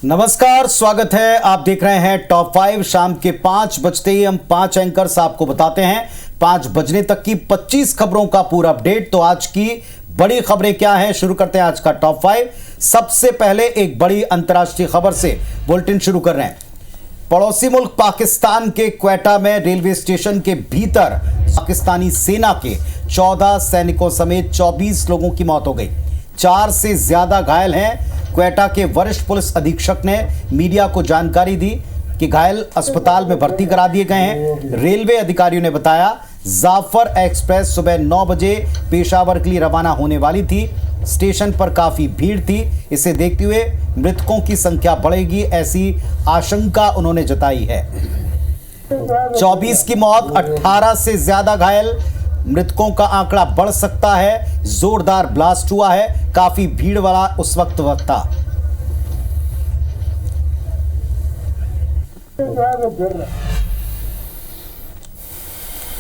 नमस्कार, स्वागत है। आप देख रहे हैं टॉप 5। शाम के 5 बजते ही हम 5 एंकर्स आपको बताते हैं 5 बजने तक की 25 खबरों का पूरा अपडेट। तो आज की बड़ी खबरें क्या हैं, शुरू करते हैं आज का टॉप 5। सबसे पहले एक बड़ी अंतर्राष्ट्रीय खबर से बुलेटिन शुरू कर रहे हैं। पड़ोसी मुल्क पाकिस्तान के क्वेटा में रेलवे स्टेशन के भीतर पाकिस्तानी सेना के 14 सैनिकों समेत 24 लोगों की मौत हो गई, 4 से ज्यादा घायल हैं। क्वेटा के वरिष्ठ पुलिस अधीक्षक ने मीडिया को जानकारी दी कि घायल अस्पताल में भर्ती करा दिए गए हैं। रेलवे अधिकारियों ने बताया जाफर एक्सप्रेस सुबह 9 बजे पेशावर के लिए रवाना होने वाली थी। स्टेशन पर काफी भीड़ थी। इसे देखते हुए मृतकों की संख्या बढ़ेगी, ऐसी आशंका उन्होंने जताई है। 24 की मौत, 18 से ज्यादा घायल, मृतकों का आंकड़ा बढ़ सकता है। जोरदार ब्लास्ट हुआ है, काफी भीड़ वाला उस वक्त था।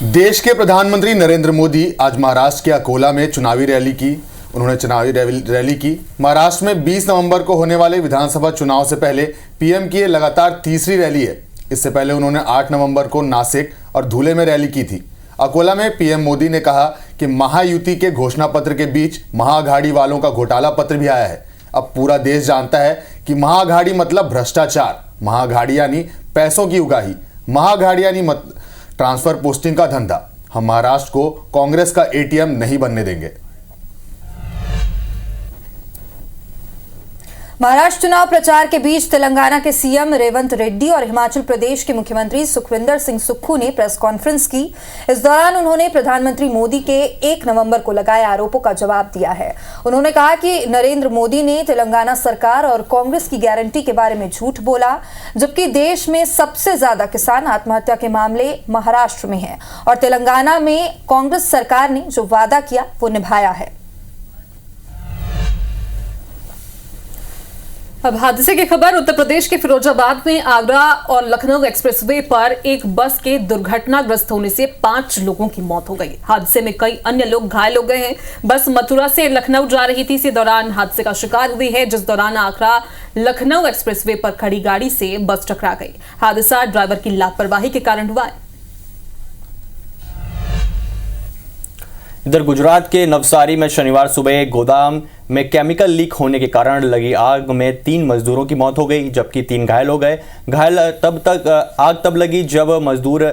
देश के प्रधानमंत्री नरेंद्र मोदी आज महाराष्ट्र के अकोला में चुनावी रैली की। उन्होंने चुनावी रैली की। महाराष्ट्र में 20 नवंबर को होने वाले विधानसभा चुनाव से पहले पीएम की यह लगातार तीसरी रैली है। इससे पहले उन्होंने 8 नवंबर को नासिक और धुले में रैली की थी। अकोला में पीएम मोदी ने कहा कि महायुति के घोषणा पत्र के बीच महाअघाड़ी वालों का घोटाला पत्र भी आया है। अब पूरा देश जानता है कि महाअघाड़ी मतलब भ्रष्टाचार, महाअघाड़ी यानी पैसों की उगाही, महाअघाड़ी यानी ट्रांसफर पोस्टिंग का धंधा। हम महाराष्ट्र को कांग्रेस का एटीएम नहीं बनने देंगे। महाराष्ट्र चुनाव प्रचार के बीच तेलंगाना के सीएम रेवंत रेड्डी और हिमाचल प्रदेश के मुख्यमंत्री सुखविंदर सिंह सुक्खू ने प्रेस कॉन्फ्रेंस की। इस दौरान उन्होंने प्रधानमंत्री मोदी के 1 नवंबर को लगाए आरोपों का जवाब दिया है। उन्होंने कहा कि नरेंद्र मोदी ने तेलंगाना सरकार और कांग्रेस की गारंटी के बारे में झूठ बोला, जबकि देश में सबसे ज्यादा किसान आत्महत्या के मामले महाराष्ट्र में है और तेलंगाना में कांग्रेस सरकार ने जो वादा किया वो निभाया है। अब हादसे की खबर। उत्तर प्रदेश के फिरोजाबाद में आगरा और लखनऊ एक्सप्रेसवे पर एक बस के दुर्घटनाग्रस्त होने से 5 लोगों की मौत हो गई। हादसे में कई अन्य लोग घायल हो गए हैं। बस मथुरा से लखनऊ जा रही थी। इसी दौरान हादसे का शिकार हुई है, जिस दौरान आगरा लखनऊ एक्सप्रेसवे पर खड़ी गाड़ी से बस टकरा गई। हादसा ड्राइवर की लापरवाही के कारण हुआ है। इधर गुजरात के नवसारी में शनिवार सुबह एक गोदाम में केमिकल लीक होने के कारण लगी आग में 3 मजदूरों की मौत हो गई, जबकि 3 घायल हो गए। आग तब लगी जब मजदूर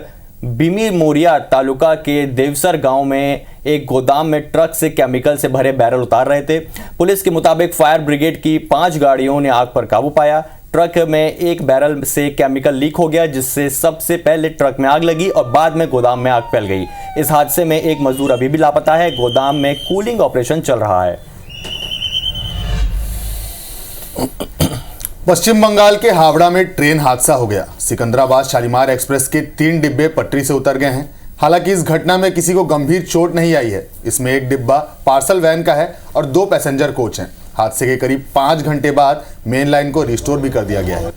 बीमी मोरिया तालुका के देवसर गांव में एक गोदाम में ट्रक से केमिकल से भरे बैरल उतार रहे थे। पुलिस के मुताबिक फायर ब्रिगेड की 5 गाड़ियों ने आग पर काबू पाया। ट्रक में एक बैरल से केमिकल लीक हो गया, जिससे सबसे पहले ट्रक में आग लगी और बाद में गोदाम में आग फैल गई। इस हादसे में एक मजदूर अभी भी लापता है। गोदाम में कूलिंग ऑपरेशन चल रहा है। पश्चिम बंगाल के हावड़ा में ट्रेन हादसा हो गया। सिकंदराबाद शालीमार एक्सप्रेस के 3 डिब्बे पटरी से उतर गए हैं। हालांकि इस घटना में किसी को गंभीर चोट नहीं आई है। इसमें एक डिब्बा पार्सल वैन का है और 2 पैसेंजर कोच हैं। हादसे के करीब 5 घंटे बाद मेन लाइन को रिस्टोर भी कर दिया गया है।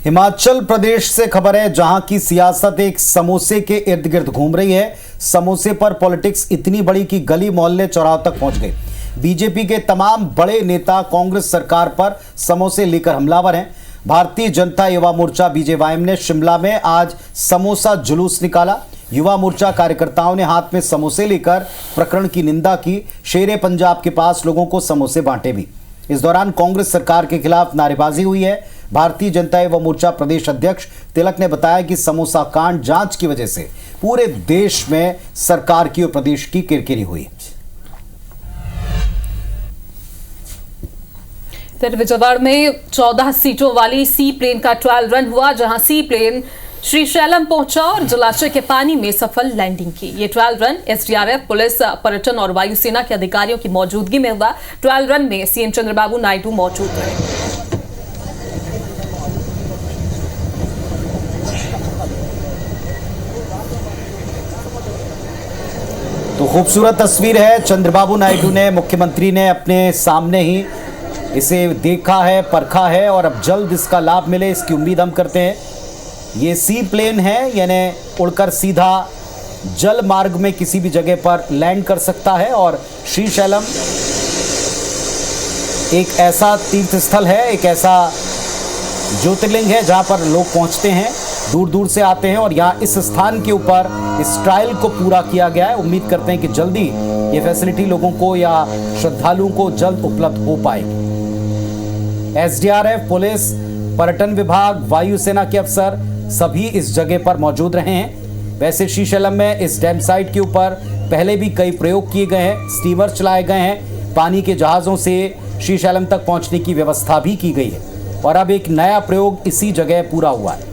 हिमाचल प्रदेश से खबर है, जहां की सियासत एक समोसे के इर्द गिर्द घूम रही है। समोसे पर पॉलिटिक्स इतनी बड़ी कि गली मोहल्ले चौराहों तक पहुंच गई। बीजेपी के तमाम बड़े नेता कांग्रेस सरकार पर समोसे लेकर हमलावर हैं। भारतीय जनता युवा मोर्चा बीजेवाईएम ने शिमला में आज समोसा जुलूस निकाला। युवा मोर्चा कार्यकर्ताओं ने हाथ में समोसे लेकर प्रकरण की निंदा की। शेरे पंजाब के पास लोगों को समोसे बांटे भी। इस दौरान कांग्रेस सरकार के खिलाफ नारेबाजी हुई है। भारतीय जनता युवा मोर्चा प्रदेश अध्यक्ष तिलक ने बताया कि समोसा कांड जांच की वजह से पूरे देश में सरकार की और प्रदेश की किरकिरी हुई। विजयवाड़ा में 14 सीटों वाली सी प्लेन का ट्रायल रन हुआ, जहां सी प्लेन श्रीशैलम पहुंचा और जलाशय के पानी में सफल लैंडिंग की। ये ट्रायल रन एसडीआरएफ, पुलिस, पर्यटन और वायुसेना के अधिकारियों की मौजूदगी में हुआ। ट्रायल रन में सीएम चंद्रबाबू नायडू मौजूद रहे। तो खूबसूरत तस्वीर है। चंद्रबाबू नायडू ने, मुख्यमंत्री ने अपने सामने ही इसे देखा है, परखा है और अब जल्द इसका लाभ मिले, इसकी उम्मीद हम करते हैं। ये सी प्लेन है, यानी उड़कर सीधा जल मार्ग में किसी भी जगह पर लैंड कर सकता है और श्रीशैलम एक ऐसा तीर्थ स्थल है, एक ऐसा ज्योतिर्लिंग है जहां पर लोग पहुंचते हैं, दूर दूर से आते हैं और यहाँ इस स्थान के ऊपर इस ट्रायल को पूरा किया गया है। उम्मीद करते हैं कि जल्दी ये फैसिलिटी लोगों को या श्रद्धालुओं को जल्द उपलब्ध हो पाएगी। एसडीआरएफ, पुलिस, पर्यटन विभाग, वायुसेना के अफसर सभी इस जगह पर मौजूद रहे हैं। वैसे श्रीशैलम में इस डैम साइट के ऊपर पहले भी कई प्रयोग किए गए हैं, स्टीमर चलाए गए हैं, पानी के जहाज़ों से श्रीशैलम तक पहुंचने की व्यवस्था भी की गई है और अब एक नया प्रयोग इसी जगह पूरा हुआ है।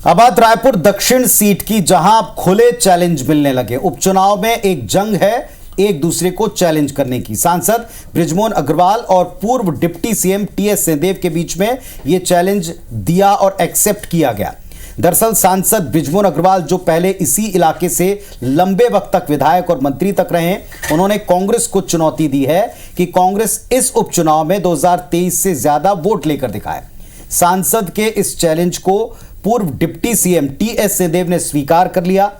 अब बात रायपुर दक्षिण सीट की, जहां अब खुले चैलेंज मिलने लगे। उपचुनाव में एक जंग है एक दूसरे को चैलेंज करने की। सांसद बृजमोहन अग्रवाल और पूर्व डिप्टी सीएम टीएस सिंहदेव के बीच में यह चैलेंज दिया और एक्सेप्ट किया गया। दरअसल सांसद बृजमोहन अग्रवाल, जो पहले इसी इलाके से लंबे वक्त तक विधायक और मंत्री तक रहे हैं, उन्होंने कांग्रेस को चुनौती दी है कि कांग्रेस इस उपचुनाव में 2023 से ज्यादा वोट लेकर दिखाए। सांसद के इस चैलेंज को पूर्व डिप्टी सीएम टीएस सिंहदेव ने स्वीकार कर लिया।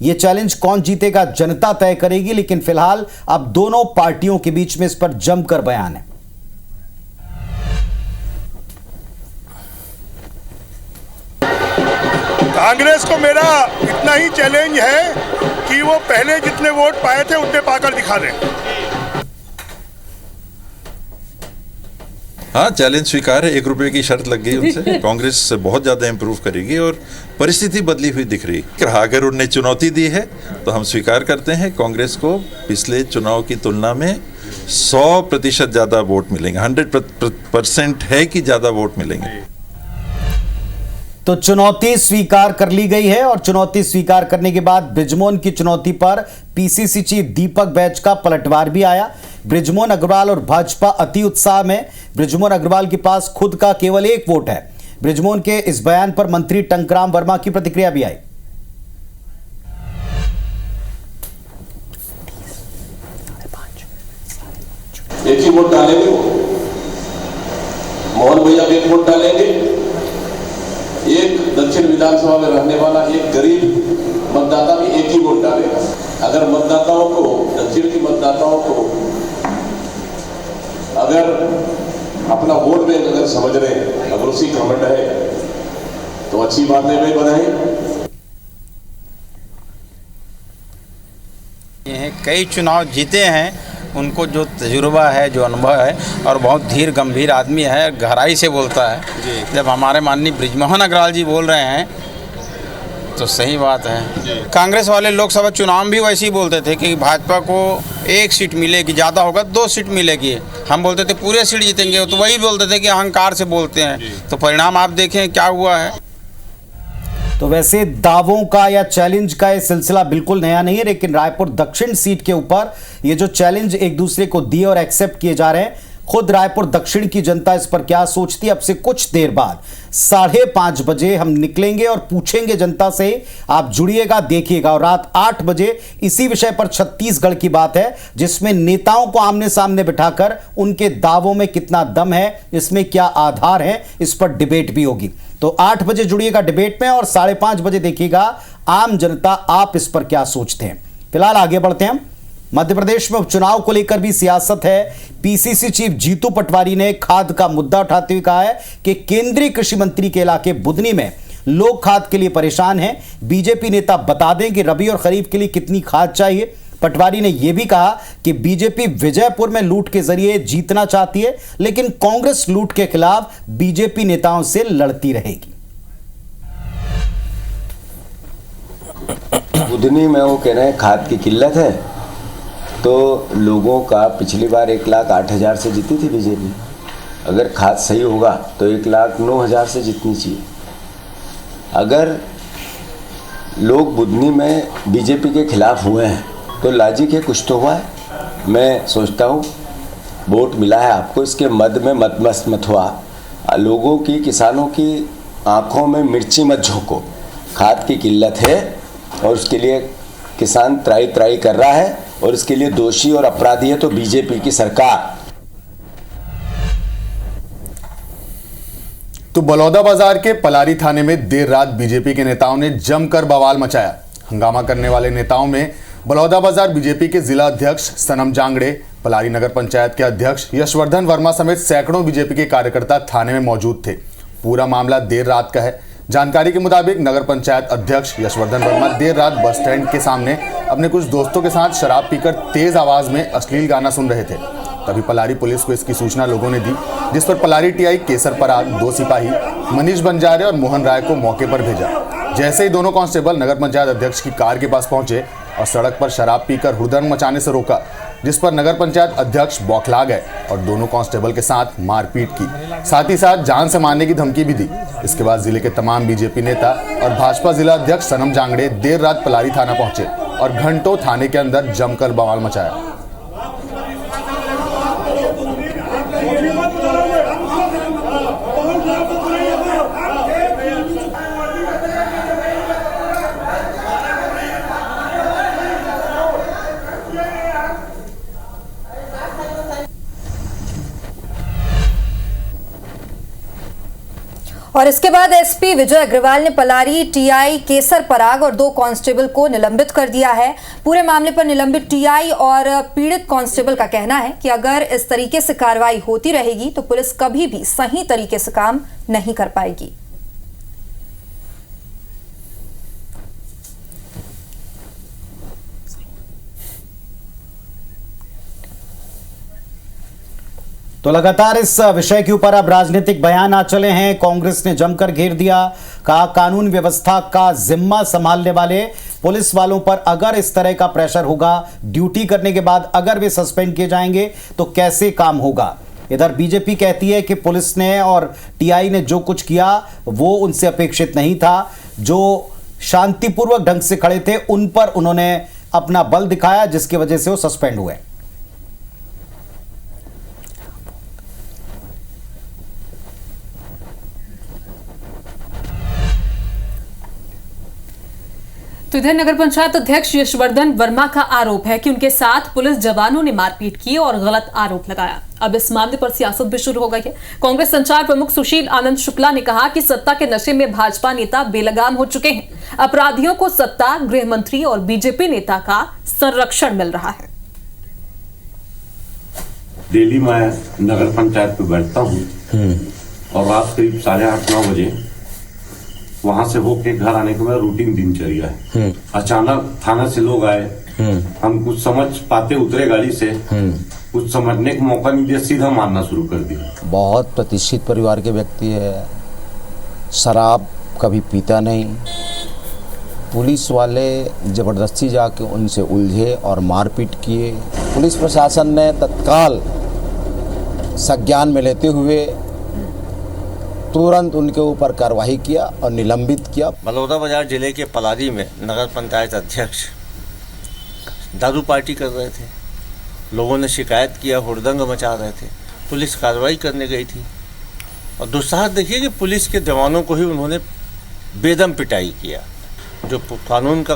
यह चैलेंज कौन जीतेगा जनता तय करेगी, लेकिन फिलहाल अब दोनों पार्टियों के बीच में इस पर जमकर बयान है। कांग्रेस को मेरा इतना ही चैलेंज है कि वो पहले जितने वोट पाए थे उतने पाकर दिखा दें। हाँ, चैलेंज स्वीकार है। 1 रुपए की शर्त लग गई उनसे। कांग्रेस बहुत ज्यादा इंप्रूव करेगी और परिस्थिति बदली हुई दिख रही। अगर उन्होंने चुनौती दी है तो हम स्वीकार करते हैं। कांग्रेस को पिछले चुनाव की तुलना में 100% ज्यादा वोट मिलेंगे। 100% है कि ज्यादा वोट मिलेंगे। तो चुनौती स्वीकार कर ली गई है और चुनौती स्वीकार करने के बाद बृजमोहन की चुनौती पर पीसीसी चीफ दीपक बैज का पलटवार भी आया। बृजमोहन अग्रवाल और भाजपा अति उत्साह में। बृजमोहन अग्रवाल के पास खुद का केवल 1 वोट है। बृजमोहन के इस बयान पर मंत्री टंकराम वर्मा की प्रतिक्रिया भी आई। एक ही वोट डालेंगे, मोहन भैया भी 1 वोट डालेंगे। एक दक्षिण विधानसभा में रहने वाला एक गरीब मतदाता भी 1 ही वोट डालेगा। अगर मतदाताओं को, दक्षिण की मतदाताओं को अगर अपना वोट बैंक अगर समझ रहे हैं, अगर उसी घमंड है तो अच्छी बात है भाई, बधाई। कई चुनाव जीते हैं, उनको जो तजुर्बा है, जो अनुभव है और बहुत धीर गंभीर आदमी है, गहराई से बोलता है। जब हमारे माननीय बृजमोहन अग्रवाल जी बोल रहे हैं तो सही बात है। कांग्रेस वाले लोकसभा चुनाव में भी वैसे ही बोलते थे कि भाजपा को 1 सीट मिलेगी, ज़्यादा होगा 2 सीट मिलेगी। हम बोलते थे पूरे सीट जीतेंगे, तो वही बोलते थे कि अहंकार से बोलते हैं। तो परिणाम आप देखें क्या हुआ है। तो वैसे दावों का या चैलेंज का ये सिलसिला बिल्कुल नया नहीं है, लेकिन रायपुर दक्षिण सीट के ऊपर ये जो चैलेंज एक दूसरे को दिए और एक्सेप्ट किए जा रहे हैं, खुद रायपुर दक्षिण की जनता इस पर क्या सोचती है। अब से कुछ देर बाद 5:30 बजे हम निकलेंगे और पूछेंगे जनता से। आप जुड़िएगा, देखिएगा। और रात 8 बजे इसी विषय पर छत्तीसगढ़ की बात है, जिसमें नेताओं को आमने सामने बिठाकर उनके दावों में कितना दम है, इसमें क्या आधार है, इस पर डिबेट भी होगी। तो 8 बजे जुड़िएगा डिबेट में और 5:30 बजे देखिएगा आम जनता आप इस पर क्या सोचते हैं। फिलहाल आगे बढ़ते हैं। मध्य प्रदेश में उपचुनाव को लेकर भी सियासत है। पीसीसी चीफ जीतू पटवारी ने खाद का मुद्दा उठाते हुए कहा है कि केंद्रीय कृषि मंत्री के इलाके बुदनी में लोग खाद के लिए परेशान हैं। बीजेपी नेता बता दें कि रबी और खरीफ के लिए कितनी खाद चाहिए। पटवारी ने यह भी कहा कि बीजेपी विजयपुर में लूट के जरिए जीतना चाहती है, लेकिन कांग्रेस लूट के खिलाफ बीजेपी नेताओं से लड़ती रहेगी। बुदनी में वो कह रहे हैं खाद की किल्लत है, तो लोगों का पिछली बार 1,08,000 से जीती थी बीजेपी। अगर खाद सही होगा तो 1,09,000 से जीतनी चाहिए। अगर लोग बुदनी में बीजेपी के खिलाफ हुए हैं तो लॉजिक है, कुछ तो हुआ है। मैं सोचता हूँ वोट मिला है आपको, इसके मद में मत हुआ। लोगों की, किसानों की आंखों में मिर्ची मत झोंको। खाद की किल्लत है और उसके लिए किसान त्राई कर रहा है और इसके लिए दोषी और अपराधी है तो बीजेपी की सरकार। तो बलौदाबाजार के पलारी थाने में देर रात बीजेपी के नेताओं ने जमकर बवाल मचाया। हंगामा करने वाले नेताओं में बलौदाबाजार बीजेपी के जिला अध्यक्ष सनम जांगड़े, पलारी नगर पंचायत के अध्यक्ष यशवर्धन वर्मा समेत सैकड़ों बीजेपी के कार्यकर्ता थाने में मौजूद थे। पूरा मामला देर रात का है। जानकारी के मुताबिक नगर पंचायत अध्यक्ष यशवर्धन वर्मा देर रात बस स्टैंड के सामने अपने कुछ दोस्तों के साथ शराब पीकर तेज आवाज में अश्लील गाना सुन रहे थे। तभी पलारी पुलिस को इसकी सूचना लोगों ने दी, जिस पर पलारी टीआई केसर पराग, 2 सिपाही मनीष बंजारे और मोहन राय को मौके पर भेजा। जैसे ही दोनों कांस्टेबल नगर पंचायत अध्यक्ष की कार के पास पहुंचे और सड़क पर शराब पीकर हुड़दंग मचाने से रोका, जिस पर नगर पंचायत अध्यक्ष बौखला गए और दोनों कांस्टेबल के साथ मारपीट की, साथ ही साथ जान से मारने की धमकी भी दी। इसके बाद जिले के तमाम बीजेपी नेता और भाजपा जिला अध्यक्ष सनम जांगड़े देर रात पलारी थाना पहुंचे और घंटों थाने के अंदर जमकर बवाल मचाया। और इसके बाद एसपी विजय अग्रवाल ने पलारी टीआई केसर पराग और 2 कांस्टेबल को निलंबित कर दिया है। पूरे मामले पर निलंबित टीआई और पीड़ित कांस्टेबल का कहना है कि अगर इस तरीके से कार्रवाई होती रहेगी तो पुलिस कभी भी सही तरीके से काम नहीं कर पाएगी। तो लगातार इस विषय के ऊपर अब राजनीतिक बयान आ चले हैं। कांग्रेस ने जमकर घेर दिया, कहा कानून व्यवस्था का जिम्मा संभालने वाले पुलिस वालों पर अगर इस तरह का प्रेशर होगा, ड्यूटी करने के बाद अगर वे सस्पेंड किए जाएंगे तो कैसे काम होगा। इधर बीजेपी कहती है कि पुलिस ने और टीआई ने जो कुछ किया वो उनसे अपेक्षित नहीं था। जो शांतिपूर्वक ढंग से खड़े थे उन पर उन्होंने अपना बल दिखाया, जिसकी वजह से वो सस्पेंड हुए। तो इधर नगर पंचायत अध्यक्ष यशवर्धन वर्मा का आरोप है कि उनके साथ पुलिस जवानों ने मारपीट की और गलत आरोप लगाया। अब इस मामले पर सियासत भी शुरू हो गई है। कांग्रेस संचार प्रमुख सुशील आनंद शुक्ला ने कहा कि सत्ता के नशे में भाजपा नेता बेलगाम हो चुके हैं। अपराधियों को सत्ता, गृह मंत्री और बीजेपी नेता का संरक्षण मिल रहा है। डेली मैं नगर पंचायत पे बैठता हूँ और रात करीब 8:30-9 बजे वहां से होके घर आने का मेरा रूटीन दिनचर्या है। अचानक थाना से लोग आए, हम कुछ समझ पाते उतरे गाड़ी से, कुछ समझने का मौका नहीं दिया, सीधा मारना शुरू कर दिया। बहुत प्रतिष्ठित परिवार के व्यक्ति है, शराब कभी पीता नहीं। पुलिस वाले जबरदस्ती जाके उनसे उलझे और मारपीट किए। पुलिस प्रशासन ने तत्काल संज्ञान में लेते हुए तुरंत उनके ऊपर कार्रवाई किया और निलंबित किया। बलौदाबाजार जिले के पलारी में नगर पंचायत अध्यक्ष दारू पार्टी कर रहे थे। लोगों ने शिकायत किया, हुड़दंग मचा रहे थे। पुलिस कार्रवाई करने गई थी और दुस्साहस देखिए कि पुलिस के जवानों को ही उन्होंने बेदम पिटाई किया। जो कानून का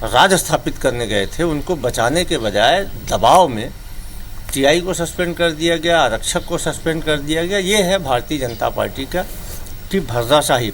राज स्थापित करने गए थे उनको बचाने के बजाय दबाव में टीआई को सस्पेंड कर दिया गया, आरक्षक को सस्पेंड कर दिया गया। ये है भारतीय जनता पार्टी की भर्राशाही।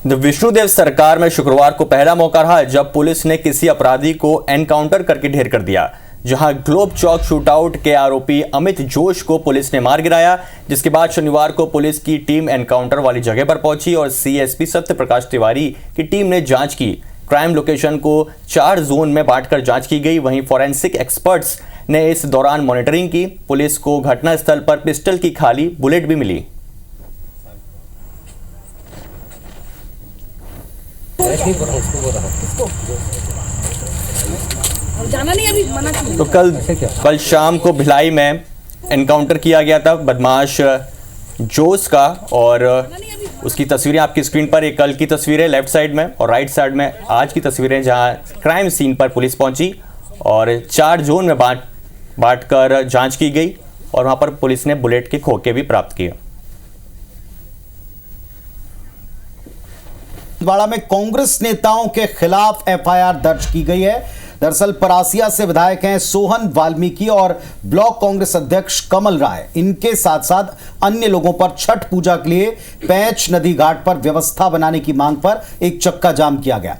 विष्णुदेव सरकार में शुक्रवार को पहला मौका रहा जब पुलिस ने किसी अपराधी को एनकाउंटर करके ढेर कर दिया। जहां ग्लोब चौक शूटआउट के आरोपी अमित जोश को पुलिस ने मार गिराया, जिसके बाद शनिवार को पुलिस की टीम एनकाउंटर वाली जगह पर पहुंची और सीएसपी सत्य प्रकाश तिवारी की टीम ने जांच की। क्राइम लोकेशन को 4 जोन में बांटकर जांच की गई। वहीं फॉरेंसिक एक्सपर्ट्स ने इस दौरान मॉनिटरिंग की। पुलिस को घटनास्थल पर पिस्टल की खाली बुलेट भी मिली। तो कल शाम को भिलाई में एनकाउंटर किया गया था बदमाश जोश का और उसकी तस्वीरें आपकी स्क्रीन पर। एक कल की तस्वीरें लेफ्ट साइड में और राइट साइड में आज की तस्वीरें, जहां क्राइम सीन पर पुलिस पहुंची और 4 जोन में बांटकर जांच की गई और वहां पर पुलिस ने बुलेट के खोखे भी प्राप्त किए। छिंदवाड़ा में कांग्रेस नेताओं के खिलाफ एफआईआर दर्ज की गई है। दरअसल परासिया से विधायक हैं सोहन वाल्मीकि और ब्लॉक कांग्रेस अध्यक्ष कमल राय। इनके साथ साथ अन्य लोगों पर छठ पूजा के लिए पैंच नदी घाट पर व्यवस्था बनाने की मांग पर एक चक्का जाम किया गया।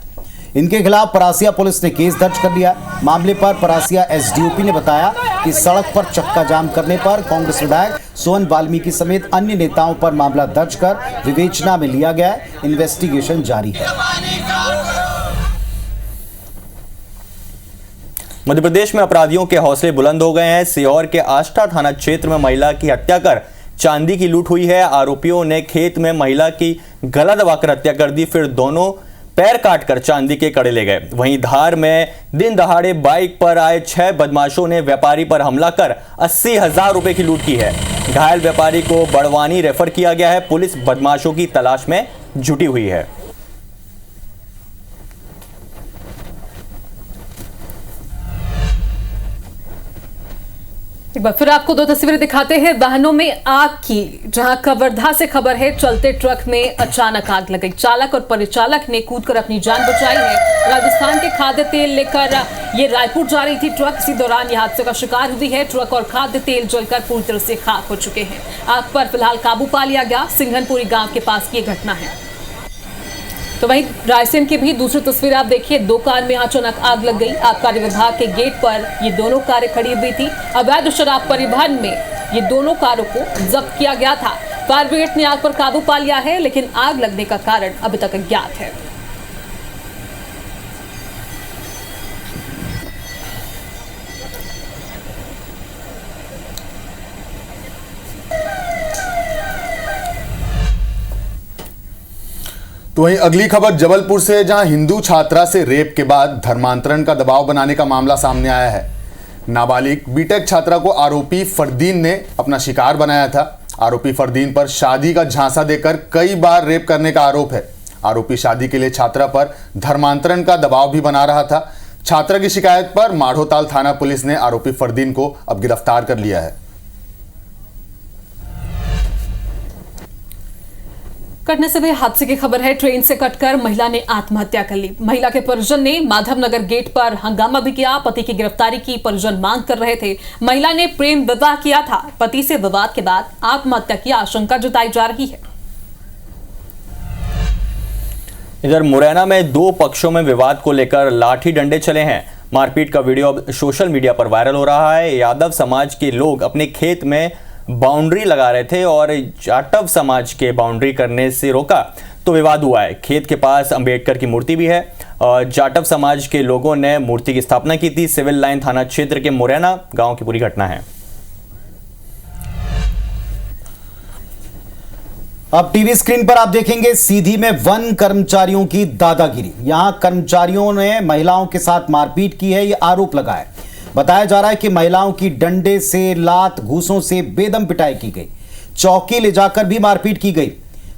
इनके खिलाफ परासिया पुलिस ने केस दर्ज कर लिया। मामले पर परासिया एसडीओपी ने बताया कि सड़क पर चक्का जाम करने पर कांग्रेस विधायक सोहन वाल्मीकि समेत अन्य नेताओं पर मामला दर्ज कर विवेचना में लिया गया है। इन्वेस्टिगेशन जारी है। मध्य प्रदेश में अपराधियों के हौसले बुलंद हो गए हैं। सीहोर के आष्टा थाना क्षेत्र में महिला की हत्या कर चांदी की लूट हुई है। आरोपियों ने खेत में महिला की गला दबाकर हत्या कर दी, फिर दोनों पैर काटकर चांदी के कड़े ले गए। वहीं धार में दिन दहाड़े बाइक पर आए 6 बदमाशों ने व्यापारी पर हमला कर 80,000 रुपए की लूट की है। घायल व्यापारी को बड़वानी रेफर किया गया है। पुलिस बदमाशों की तलाश में जुटी हुई है। एक बार फिर आपको 2 तस्वीरें दिखाते हैं वाहनों में आग की, जहां कवर्धा से खबर है चलते ट्रक में अचानक आग लग गई। चालक और परिचालक ने कूदकर अपनी जान बचाई है। राजस्थान के खाद्य तेल लेकर ये रायपुर जा रही थी ट्रक। इसी दौरान यह हादसे का शिकार हुई है। ट्रक और खाद्य तेल जलकर पूरी तरह से खाक हो चुके हैं। आग पर फिलहाल काबू पा लिया गया। सिंघनपुरी गांव के पास की घटना है। तो वहीं रायसेन की भी दूसरी तस्वीर आप देखिए। 2 कार में अचानक आग लग गई। आबकारी विभाग के गेट पर ये दोनों कारें खड़ी हुई थी। अवैध शराब परिवहन में ये दोनों कारों को जब्त किया गया था। फायर ब्रिगेड ने आग पर काबू पा लिया है, लेकिन आग लगने का कारण अभी तक अज्ञात है। तो वहीं अगली खबर जबलपुर से, जहां हिंदू छात्रा से रेप के बाद धर्मांतरण का दबाव बनाने का मामला सामने आया है। नाबालिग बीटेक छात्रा को आरोपी फरदीन ने अपना शिकार बनाया था। आरोपी फरदीन पर शादी का झांसा देकर कई बार रेप करने का आरोप है। आरोपी शादी के लिए छात्रा पर धर्मांतरण का दबाव भी बना रहा था। छात्रा की शिकायत पर माढ़ोताल थाना पुलिस ने आरोपी फरदीन को अब गिरफ्तार कर लिया है। कटने से भी हादसे की खबर है। ट्रेन से कटकर महिला ने आत्महत्या कर ली। महिला के परिजन ने माधवनगर गेट पर हंगामा भी किया। पति की गिरफ्तारी की परिजन मांग कर रहे थे। महिला ने प्रेम विवाह किया था। पति से विवाद के बाद आत्महत्या की आशंका जताई जा रही है। इधर मुरैना में 2 पक्षों में विवाद को लेकर लाठी डंडे चले हैं। मारपीट का वीडियो अब सोशल मीडिया पर वायरल हो रहा है। यादव समाज के लोग अपने खेत में बाउंड्री लगा रहे थे और जाटव समाज के बाउंड्री करने से रोका तो विवाद हुआ है। खेत के पास अंबेडकर की मूर्ति भी है और जाटव समाज के लोगों ने मूर्ति की स्थापना की थी। सिविल लाइन थाना क्षेत्र के मुरैना गांव की पूरी घटना है। अब टीवी स्क्रीन पर आप देखेंगे सीधी में वन कर्मचारियों की दादागिरी। यहां कर्मचारियों ने महिलाओं के साथ मारपीट की है, यह आरोप लगा है। बताया जा रहा है कि महिलाओं की डंडे से, लात, घूसों से बेदम पिटाई की गई। चौकी ले जाकर भी मारपीट की गई।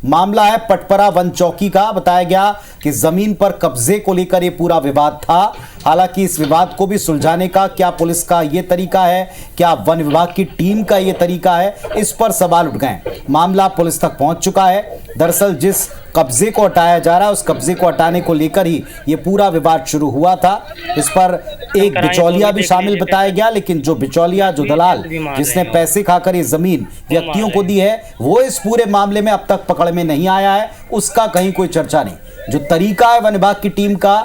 मामला है पटपरा वन चौकी का। बताया गया कि जमीन पर कब्जे को लेकर यह पूरा विवाद था। हालांकि इस विवाद को भी सुलझाने का क्या पुलिस का यह तरीका है, क्या वन विभाग की टीम का यह तरीका है, इस पर सवाल उठ गए। मामला पुलिस तक पहुंच चुका है। दरअसल जिस कब्जे को हटाया जा रहा है उस कब्जे को हटाने को लेकर ही यह पूरा विवाद शुरू हुआ था। इस पर एक बिचौलिया भी शामिल बताया गया, लेकिन जो बिचौलिया, जो दलाल जिसने पैसे खाकर ये जमीन व्यक्तियों को दी है, वो इस पूरे मामले में अब तक पकड़ में नहीं आया है। उसका कहीं कोई चर्चा नहीं। जो तरीका है वन विभाग की टीम का,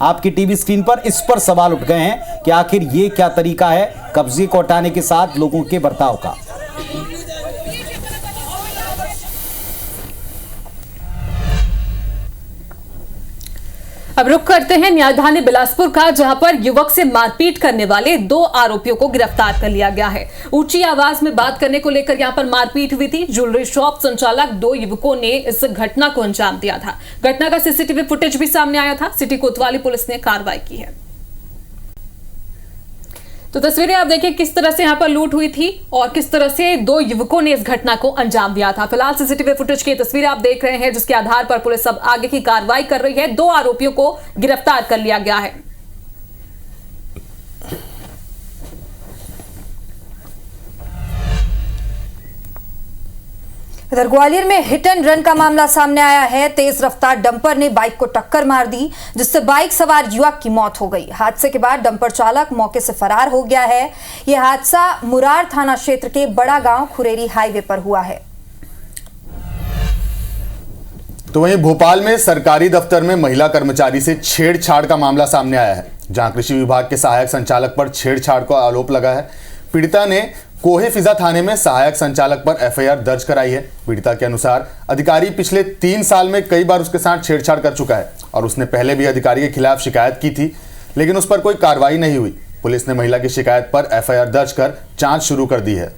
आपकी टीवी स्क्रीन पर इस पर सवाल उठ गए हैं कि आखिर ये क्या तरीका है कब्जे को हटाने के साथ लोगों के बर्ताव का। अब रुख करते हैं न्यायधानी बिलासपुर का, जहां पर युवक से मारपीट करने वाले 2 आरोपियों को गिरफ्तार कर लिया गया है। ऊंची आवाज में बात करने को लेकर यहां पर मारपीट हुई थी। ज्वेलरी शॉप संचालक 2 युवकों ने इस घटना को अंजाम दिया था। घटना का सीसीटीवी फुटेज भी सामने आया था। सिटी कोतवाली पुलिस ने कार्रवाई की है। तो तस्वीरें आप देखिए किस तरह से यहां पर लूट हुई थी और किस तरह से 2 युवकों ने इस घटना को अंजाम दिया था। फिलहाल सीसीटीवी फुटेज की तस्वीरें आप देख रहे हैं, जिसके आधार पर पुलिस अब आगे की कार्रवाई कर रही है। 2 आरोपियों को गिरफ्तार कर लिया गया है। इधर ग्वालियर में हिट एंड रन का मामला सामने आया है। तेज रफ्तार डंपर ने बाइक को टक्कर मार दी, जिससे बाइक सवार युवक की मौत हो गई। हादसे के बाद डंपर चालक मौके से फरार हो गया है। यह हादसा मुरार थाना क्षेत्र के बड़ा गांव खुरेरी हाईवे पर हुआ है। तो वहीं भोपाल में सरकारी दफ्तर में महिला कर्मचारी से छेड़छाड़ का मामला सामने आया है, जहां कृषि विभाग के सहायक संचालक पर छेड़छाड़ का आरोप लगा है। पीड़िता ने कोहे फिजा थाने में सहायक संचालक पर एफआईआर दर्ज कराई है। पीड़िता के अनुसार अधिकारी पिछले 3 साल में कई बार उसके साथ छेड़छाड़ कर चुका है और उसने पहले भी अधिकारी के खिलाफ शिकायत की थी, लेकिन उस पर कोई कार्रवाई नहीं हुई। पुलिस ने महिला की शिकायत पर एफआईआर दर्ज कर जांच शुरू कर दी है।